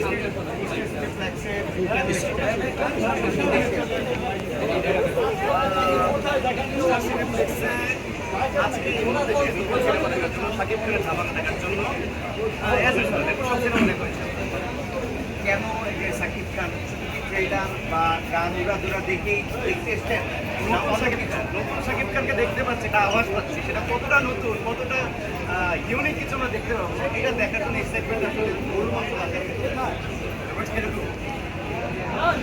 আজকে সাকিব খানের ধামাকা দেখার জন্য মনে করেছে কেন সাকিব খান ট্রেলার বা গান উড়াদুরা দেখেই দেখতে এসছেন নতুন সাকিব খানকে দেখতে পাচ্ছি একটা আওয়াজ পাচ্ছি সেটা কতটা নতুন কতটা ইউনিক কিছু আমরা দেখতে পাবো এটা দেখার জন্য এক্সাইটমেন্ট আসলে মূল মঞ্চ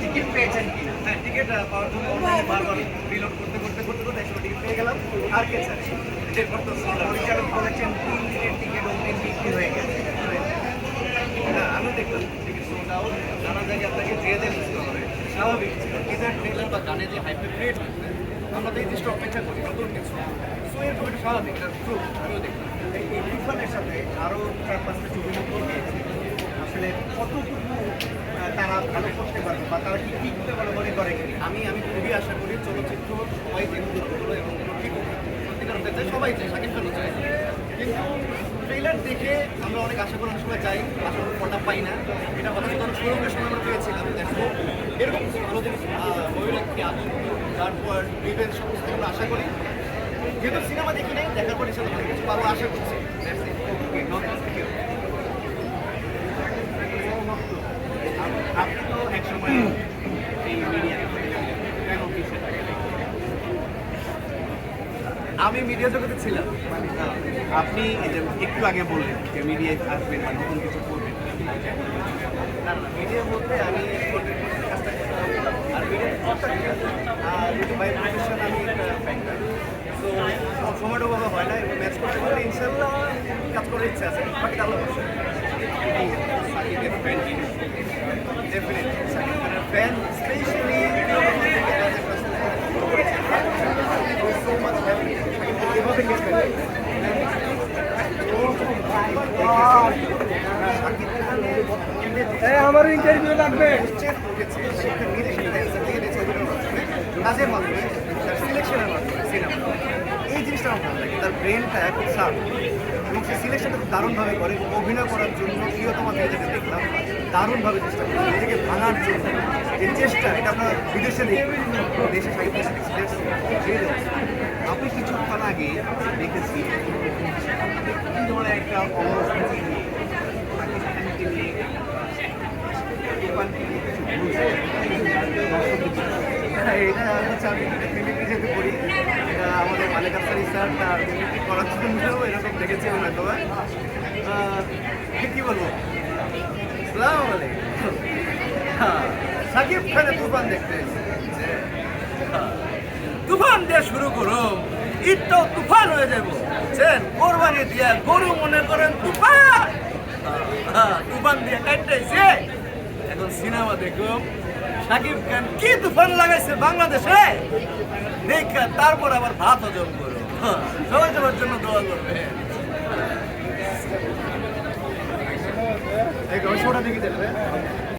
টিকিট পেয়েছেন কি হ্যাঁ টিকিট পাওয়ার জন্য অনলাইনে বারবার রিলোড করতে একশো টিকিট পেয়ে গেলাম আর কে স্যার পরিচালক বলেছেন 3 দিনের টিকিট অগ্রিম বিক্রি হয়ে গেছে না আমি দেখলাম টিকিট সোল্ড আউট নানা জায়গায় আপনাকে দিয়ে বুঝতে হবে স্বাভাবিক টিজার ট্রেলার বা গানে যে হাইপে ক্রিয়েট হচ্ছে আমরা তো এই জিনিসটা অপেক্ষা করি নতুন কিছু সো এরকম একটা স্বাভাবিক ট্রু আমিও দেখলাম এই তুফানের সাথে আরও 4-5টা ছবি দিয়েছে আসলে কতটুকু তারা ভালো করতে পারবে বা তারা কি করতে পারবে মনে করে আমি খুবই আশা করি চলচ্চিত্র সবাই দেখুন এবং সত্যিকার হতে চাই সবাই চাই সাকিব খানও চাই কিন্তু ট্রেলার দেখে আমরা অনেক আশা করি অনেক সময় যাই আশা করি ফটা পাই না এটা হঠাৎ করে শুরুর সময় আমরা পেয়েছিলাম দেখবো এরকম ভালো জিনিস ময়ূরাক্ষী আনন্দ তারপর রিভেঞ্জ সমস্ত আমরা আশা করি যেহেতু সিনেমা দেখি নাই দেখার পর হিসাবে অনেক কিছু পাবো আশা করছি আপনি তো একসময় এই আমি মিডিয়া জগতে ছিলাম আপনি একটু আগে বললেন যে মিডিয়ায় আসবেন বা নতুন কিছু করবেন না মিডিয়া বলতে আমি আর মিডিয়া বাই প্রফেশন আমি একটা ফ্যাক্টর তো সব সময়টা বাবা হয় না এবং ম্যাচ করতে পারলে ইনশাল্লাহ কাজ করার ইচ্ছা আছে বাকি আল্লাহ বসে সাকিবের ফ্যান ডেফিনেটলি সাকিব খানের fan specially so much happy এভাবে গেছে আমার ইন্টারভিউ লাগবে কাজের মাধ্যমে তার সিলেকশনের মাধ্যমে সিনেমা এই জিনিসটা আমার ভালো লাগে তার ব্রেনটা খুব শার্প এবং সে সিলেকশনটা খুব দারুণভাবে করে অভিনয় করার জন্য প্রিয়তমা মেয়েদেরকে দেখলাম দারুণভাবে চেষ্টা করে নিজেকে ভাঙার জন্য যে চেষ্টা এটা আপনার বিদেশে দেশে সাহিত্য আপনি কিছুক্ষণ আগে দেখেছি কি ধরনের একটা অবস্থিতি নিয়ে পাকিস্তানকে নিয়ে এটা হচ্ছে আমি মিমিক্রি যেহেতু করি এটা আমাদের মালিক আফসারি স্যার তার মিমিক্রি করার জন্য এরকম দেখেছি হয়তো কি বলবো সালাম আলাইকুম সাকিব খানের তুফান দেখতে তুফান দিয়ে শুরু করো ঈদটাও তুফান হয়ে যাবো কোরবানি দিয়া গরু মনে করেন তুফান তুফান দিয়ে কাটতেছে এখন সিনেমা দেখুন সাকিব খান কি তুফান লাগাইছে বাংলাদেশে দেখা তারপর আবার ভাত হজম করো সবাই সবার জন্য দোয়া করবে এই গল্পটা দেখি দেখবে